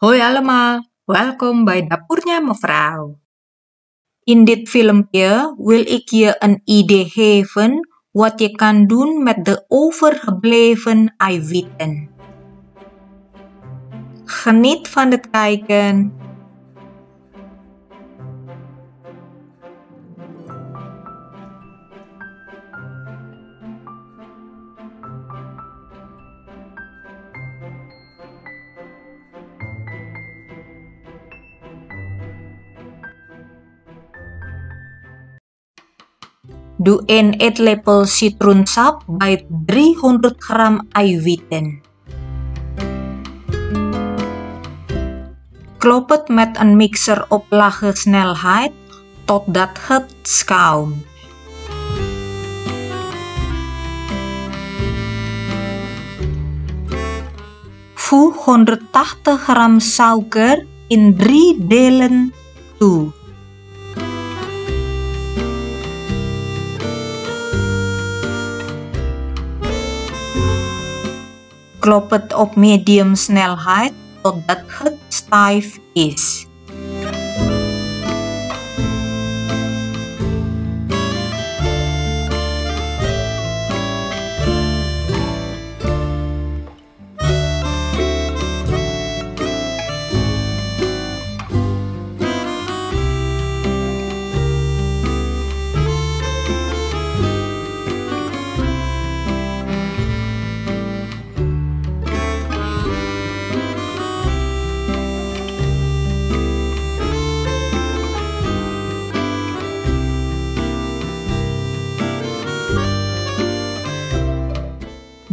Hoi allemaal, welkom bij Dapurnya Mevrouw. In dit filmpje wil ik je een idee geven wat je kan doen met de overgebleven eiwitten. Geniet van het kijken. Doe 1 eetlepel citroensap bij 300 gram eiwitten. Klop het met een mixer op lage snelheid totdat het schaumt. Voeg 180 gram suiker in 3 delen toe. Klop het op medium snelheid totdat het stijf is.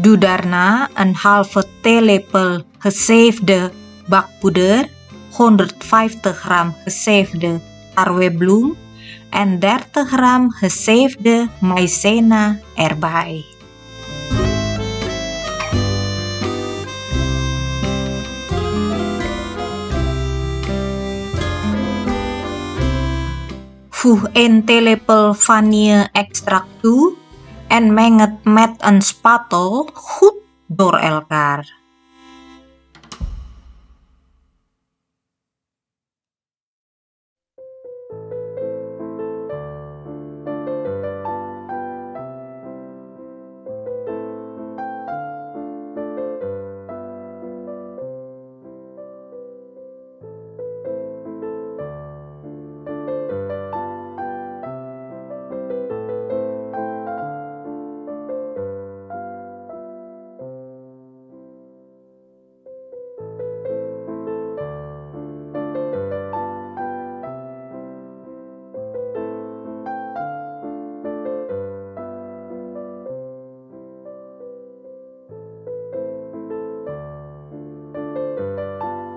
Doe daarna een halve theelepel gezeefde bakpoeder, 150 gram gezeefde tarwebloem en 30 gram gezeefde maïzena erbij. Voeg 1 theelepel vanille-extract toe en meng het met een spatel goed door elkaar.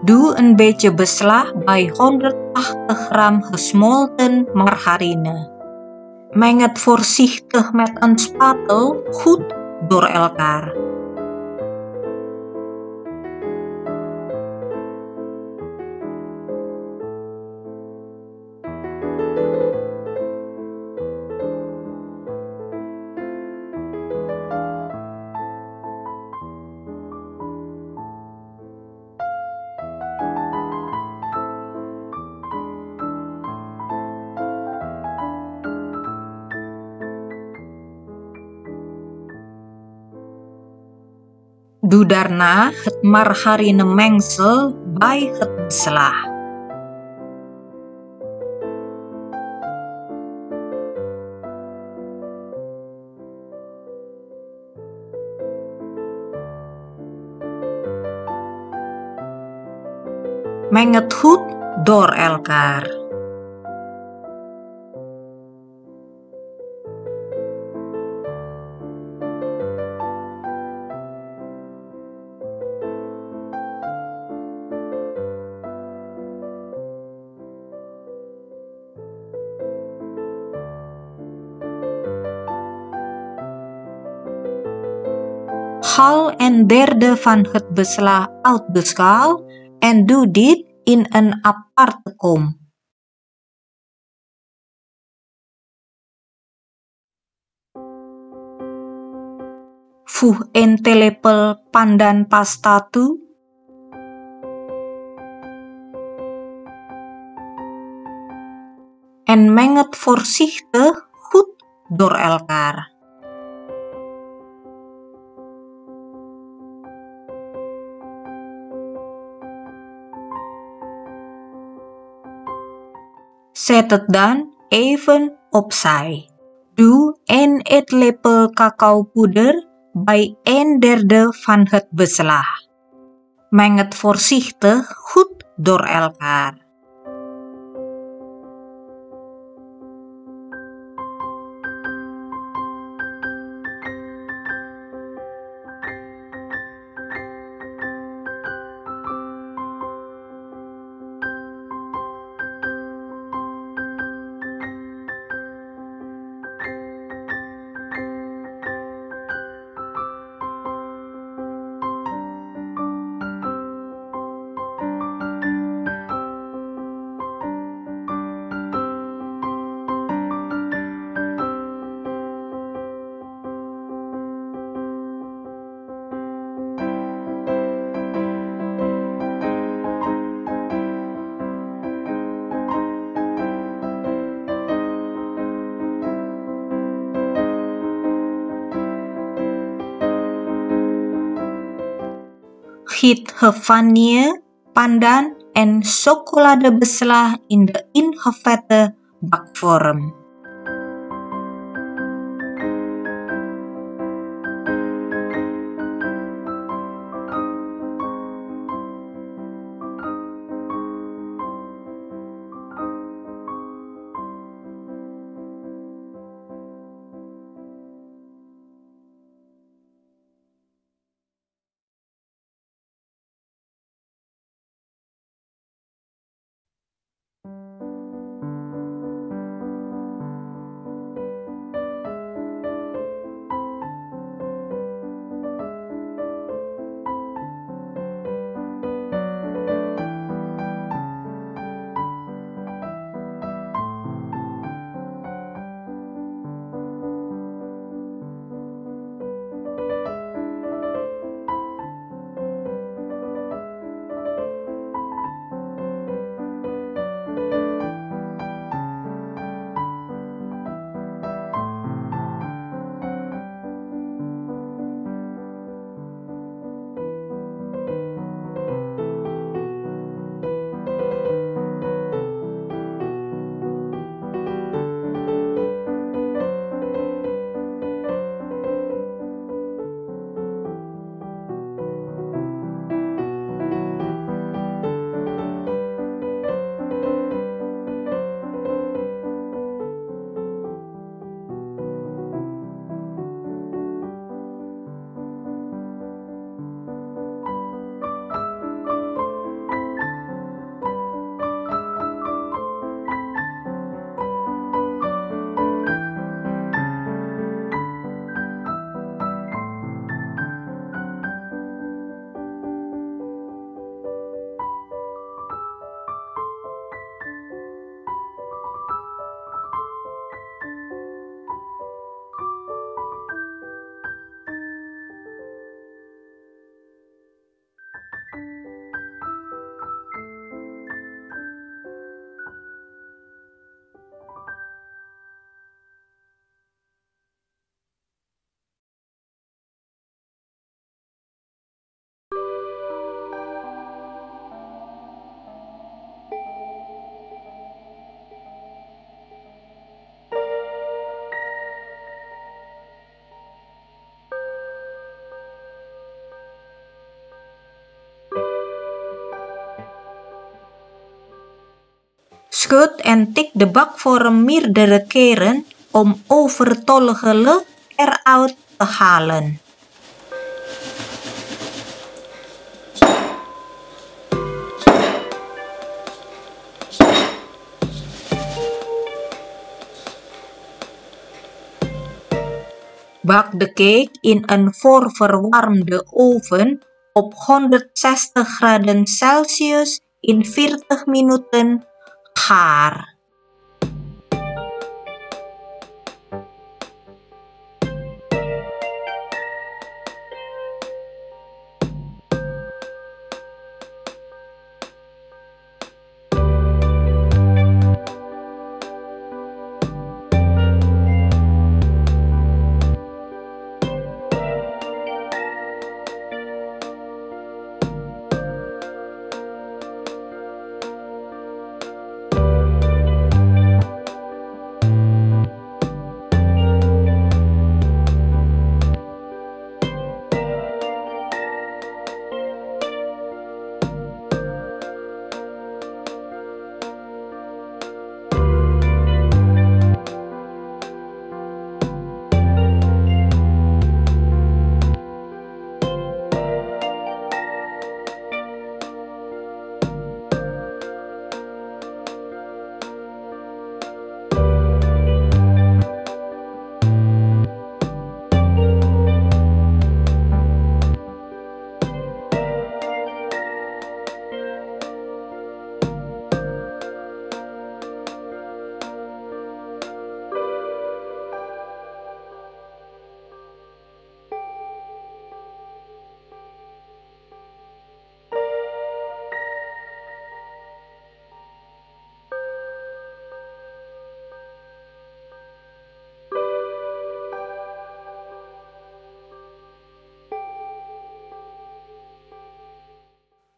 Doe een beetje beslag bij 180 gram gesmolten margarine. Meng het voorzichtig met een spatel goed door elkaar. Doe daarna het margarinemengsel bij het beslag. Meng het goed door elkaar. Haal een derde van het beslag uit de schaal en doe dit in een aparte kom. Voeg 1 theelepel pandan pasta toe. en menget voorzichtig goed door elkaar. Zet het dan even opzij. Doe 1 eetlepel cacaopoeder bij 1/3 van het beslag. Meng het voorzichtig goed door elkaar. Giet vanille, pandan en chocoladebeslag in de ingevette bakvorm. Schud en tik de bakvorm meerdere keren om overtollige lucht eruit te halen. Bak de cake in een voorverwarmde oven op 160 graden Celsius in 40 minuten gaar.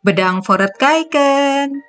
Bedankt voor het kijken!